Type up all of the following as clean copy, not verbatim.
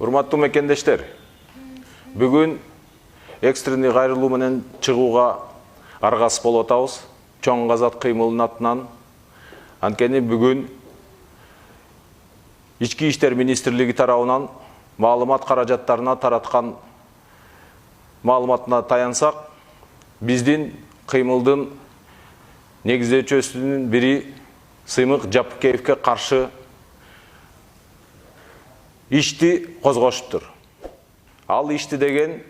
Урматтуу мекендештер, бүгүн экстренный кайрылуу менен чыгууга аргасыз болуп атабыз. Чоң Казат кыймылынын атынан. Анткени бүгүн Ички иштер министрлиги тарабынан маалымат каражаттарына тараткан маалыматына таянсак, биздин кыймылдын негиздөөчүсүнүн бири Сыймык Жапыкеевке каршы ишти козгошуптур. Ал ишти деген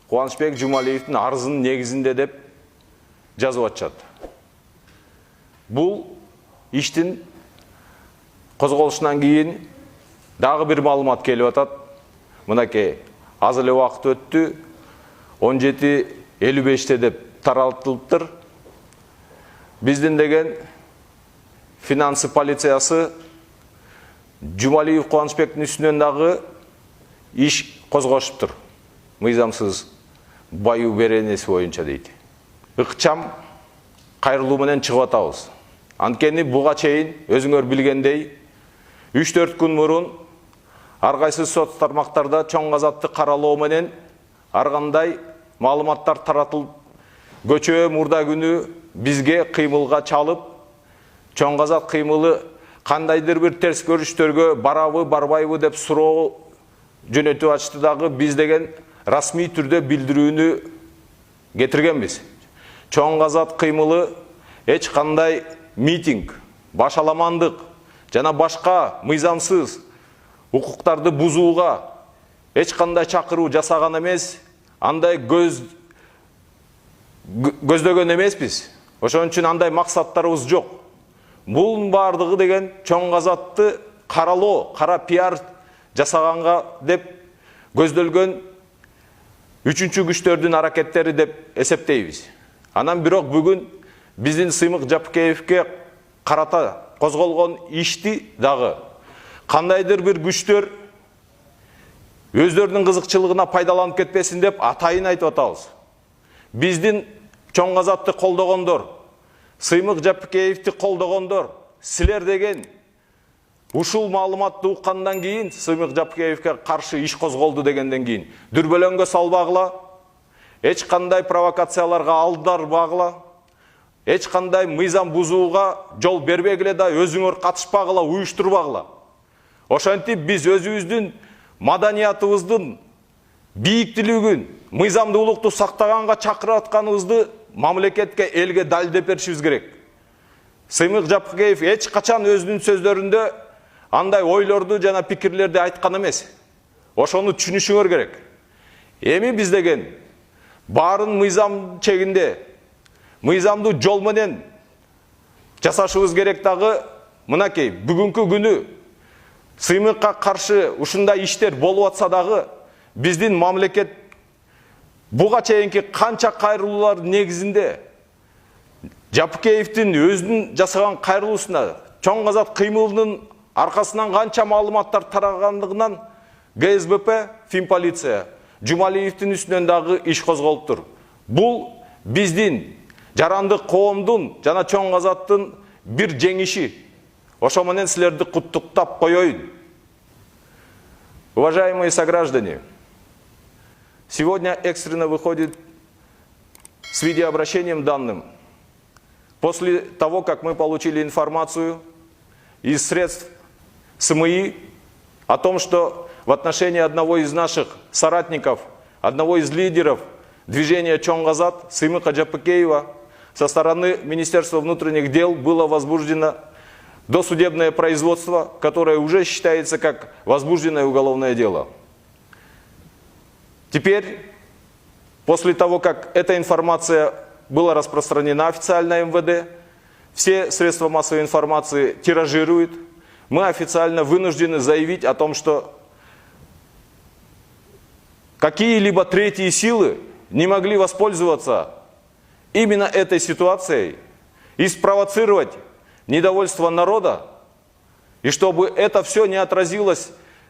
Кубанычбек Жумалиевдин арызынын негизинде деп жазып атышат. Бул иштин козголушунан кийин дагы бир маалымат келип атат. Мынакей, аз эле убакыт өттү, 17:55 деп таралтылыптыр. Биздин деген финансы полициясы Жумалиев Кубанычбектин үстүнөн дагы иш козгошуптур. Мыйзамсыз баю беренеси боюнча дейт. Ыкчам кайрылуу менен чыгып атабыз. Анткени буга чейин өзүңөр билгендей 3-4 күн мурун ар кайсы сот тармактарда Чоң Казатты каралоо менен ар кандай маалыматтар таратылып, көчө мурда күнү бизге кыймылга чалып, Чоң Казат кыймылы кандайдыр бир терс көрүштөргө барабы, барбайбы деп суроо жөнөтүп ачты дагы биз деген расмий түрдө билдирүүнү кетиргенбиз. Чоң Казат кыймылы эч кандай митинг, башаламандык жана башка мыйзамсыз укуктарды бузууга эч кандай чакыруу жасаган эмес, андай көздөгөн эмеспиз. Ошон үчүн андай максаттарыбыз жок. Бул бардыгы деген Чоң Казатты каралоо, кара пиар жасаганга деп көздөлгөн үчүнчү күчтөрдүн аракеттери деп эсептейбиз. Анан бирок бүгүн биздин Сыймык Жапыкеевке карата козголгон ишти дагы кандайдыр бир күчтөр өздөрүнүн кызыкчылыгына пайдаланып кетпесин деп атайын айтып атабыз. Биздин Чоң Казатты колдогондор, Сыймык Жапыкеевди колдогондор, силер деген ушул маалыматты уккандан кийин Сыймык Жапыкеевке каршы иш козголду дегенден кийин дүрбөлөңгө салбагыла, эч кандай провокацияларга алдарбагыла, эч кандай мыйзам бузууга жол бербегиле да өзүңөр катышпагыла, уюштурбагыла. Ошентип биз өзүбүздүн маданиятыбыздын бийиктүүлүгүн, мыйзамдуулукту сактаганга чакырып атканыбызды мамлекетке, элге далилдеп беришибиз керек. Сыймык Жапыкеев эч качан өзүнүн сөздөрүндө андай ойлорду жана пикирлерди айткан эмес. Ошону түшүнүшүңөр керек. Эми биз деген баарын мыйзам чегинде, мыйзамдуу жол менен жасашыбыз керек дагы. Мынакей, бүгүнкү күнү Сыймыкка каршы ушундай иштер болуп атса дагы, биздин мамлекет буга чейинки канча кайрылуулар негизинде Жапыкеевдин өзүнүн жасаган кайрылуусуна, Чоң Казат кыймылынын аркасынан канча маалыматтар тарагандыгынан ГСБП, Финполиция Жумалиевдин үстүнөн дагы иш козголуптур. Бул биздин жарандык коомдун жана Чоң Казаттын бир жеңиши. Ошо менен силерди куттуктап коеюн. Уважаемые сограждане, сегодня экстренно выходит с видеообращением данным. После того, как мы получили информацию из средств СМИ о том, что в отношении одного из наших соратников, одного из лидеров движения Чоң Казат, Сыймыка Жапыкеева, со стороны Министерства внутренних дел было возбуждено досудебное производство, которое уже считается как возбужденное уголовное дело. Теперь, после того, как эта информация была распространена официально МВД, все средства массовой информации тиражируют, мы официально вынуждены заявить о том, что какие-либо третьи силы не могли воспользоваться именно этой ситуацией и спровоцировать недовольство народа, и чтобы это все не отразилось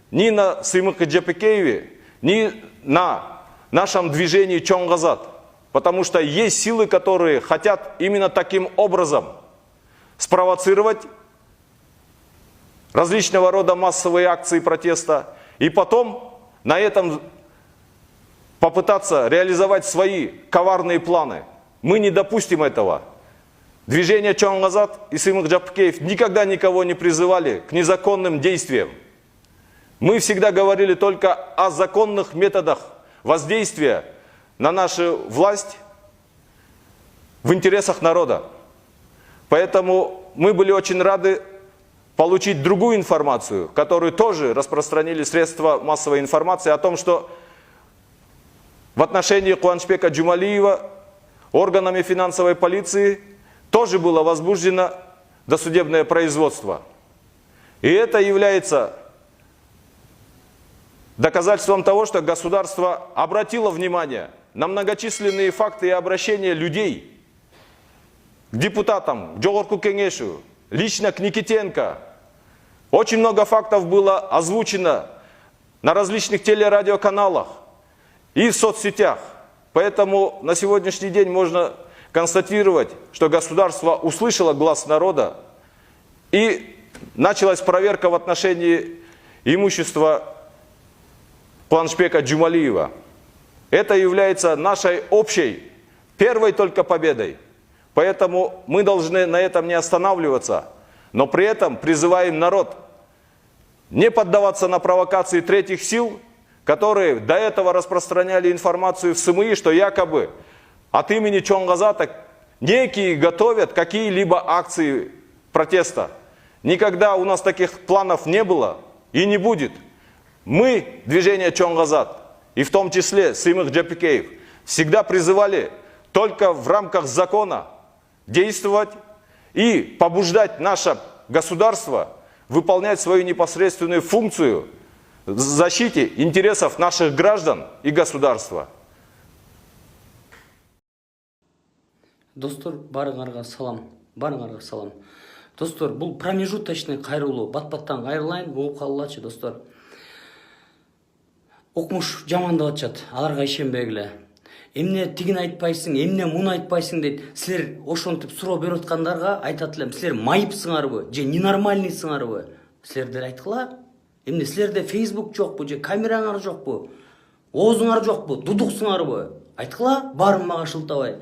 ни на Сыймыке Жапыкееве, ни на нашем движении Чоң Казат. Потому что есть силы, которые хотят именно таким образом спровоцировать различного рода массовые акции протеста и потом на этом попытаться реализовать свои коварные планы. Мы не допустим этого. Движение Чоңгазат и Сыймык Жапыкеев никогда никого не призывали к незаконным действиям. Мы всегда говорили только о законных методах воздействия на нашу власть в интересах народа. Поэтому мы были очень рады получить другую информацию, которую тоже распространили средства массовой информации, о том, что в отношении Кубанычбека Джумалиева органами финансовой полиции тоже было возбуждено досудебное производство. И это является доказательством того, что государство обратило внимание на многочисленные факты и обращения людей к депутатам, к Жогорку Кеңешу, лично к Никитенко. Очень много фактов было озвучено на различных телерадиоканалах и в соцсетях. Поэтому на сегодняшний день можно констатировать, что государство услышало глаз народа и началась проверка в отношении имущества Кубанычбека Джумалиева. Это является нашей общей, первой только победой. Поэтому мы должны на этом не останавливаться, но при этом призываем народ не поддаваться на провокации третьих сил, которые до этого распространяли информацию в СМИ, что якобы от имени Чоңгазата некие готовят какие-либо акции протеста. Никогда у нас таких планов не было и не будет. Мы, движение Чоңгазат, и в том числе Сыймык Жапыкеев, всегда призывали только в рамках закона действовать и побуждать наше государство выполнять свою непосредственную функцию в защите интересов наших граждан и государства. Достор, барыңарға салам. Достор, бұл промежуточный қайрылу, бат-баттан қайрылайын, оғып қалылачы, достор. Оқмуш жамандап атчат, аларға ишенбегиле. Эмне тигин айтпайсың, эмне муну айтпайсың дейт. Силер ошентип суроо берип аткандарга айтат элем, силер майыпсыңарбы, же ненормальныйсыңарбы? Силердер айткыла. Эмне силерде Facebook жокпу, же камераңар жокпу? Оозуңар жокпу, дудуксыңарбы? Айткыла, барын мага шылтабай.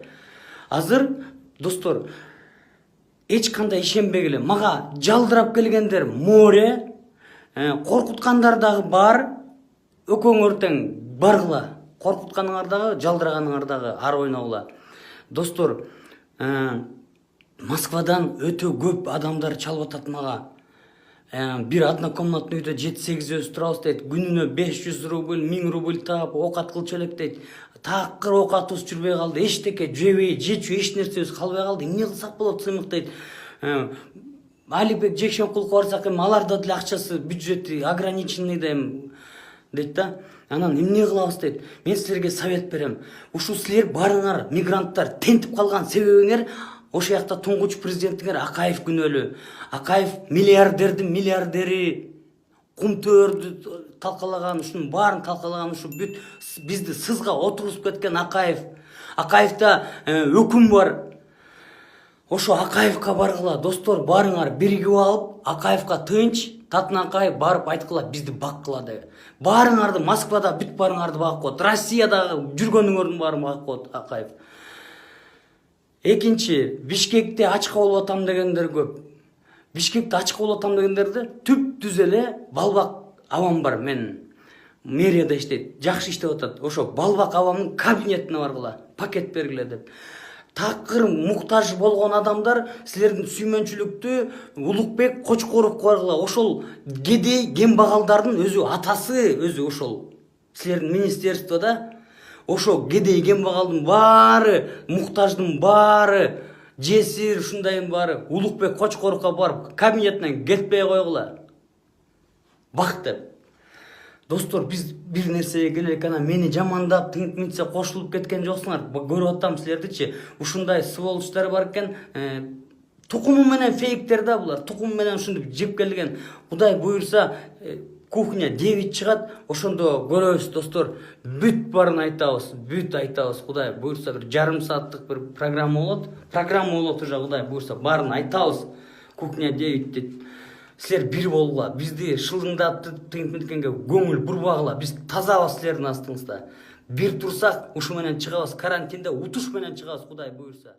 Азыр, достор, эч кандай ишенбегиле. Мага жалдырап келгендер море, коркуткандар дагы бар. Өкөңөр тең баргыла. Коркутканыңар дагы, жалдырганыңар дагы ар ойногула. Достор, Москвадан өтө көп адамдар чалып атат мага. Bir однокомнатный үйдө 7-8 өз турабыз дейт. Күнүнө 500 рубль, 1000 рубль таап, окат кылчу элек дейт. Такыр окатыбыз жүрбөй калды. Эчтеке жебей, жечү эч нерсебиз калбай калды. Эмне кылсак болот, Сыймык дейт. Алибек Жекшенкуловго барсак эми аларда деле акчасы, бюджети ограниченный дейт да. Анан эмне кылабыз дейт. Мен силерге совет берем. Ушул силер барыңар, мигранттар тентип калган себебиңер ошо жакта туңгуч президентиңер Акаев күнөөлүү. Акаев миллиардердин миллиардери, кумтөөрдү талкалаган, ушунун баарын талкалаган, ушу бүт бизди сызга отургузуп кеткен Акаев. Акаевда өкүм бар. Ошо Акаевка баргыла, достор, барыңар биригип алып, Акаевка тынч, Татынакаев барып айткыла, бизди баккыла деп. Барыңарды Москвада бүт барыңарды багып коет. Россиядагы жүргөнүңөрдүн баарын багып коет Акаев. Экинчи, Бишкекте ачка болуп атам дегендер көп. Бишкекте ачка болуп атам дегендерде түп түз эле балбак авам бар. Мен мэрияда иштейт, жакшы иштеп атат. Ошо балбак авамдын кабинетине баргыла, пакет бергиле деп. Такыр муктаж болгон адамдар силердин сүймөнчүлүктү Улукбек Кочкоровго баргыла. Ошол кедей кембагалдардын өзү атасы, өзү ошол силердин министерствода ошо кедей кембагалдын баары, муктаждын баары, жесир ушундайдын баары Улукбек Кочкоровго барып кабинетинен кетпей койгула. Бак деп. Достор, биз бир нерсеге келелик, ана мени жамандап, тыңып-мынтсе кошулуп кеткен жоксуңар. Көрүп атам силердичи. Ушундай сволочтар бар экен, тукуму менен фейктер да булар. Тукуму менен ушинтип жеп келген. Кудай буйрса, кухня 9 чыгат, ошондо көрөбүз, достор. Бүт барын айтабыз, бүт айтабыз. Кудай буйрса бир жарым сааттык бир программа болот. Программа болот уже, Кудай буйрса барын айтабыз. Кухня 9 дейт. силер бир болгула, бизди шылыңдап тыйынткенге көңүл бурбагыла, биз тазабыз силердин астыңызда. Бир турсак ушу менен чыгабыз, карантинде утуш менен чыгабыз, Кудай буйрса.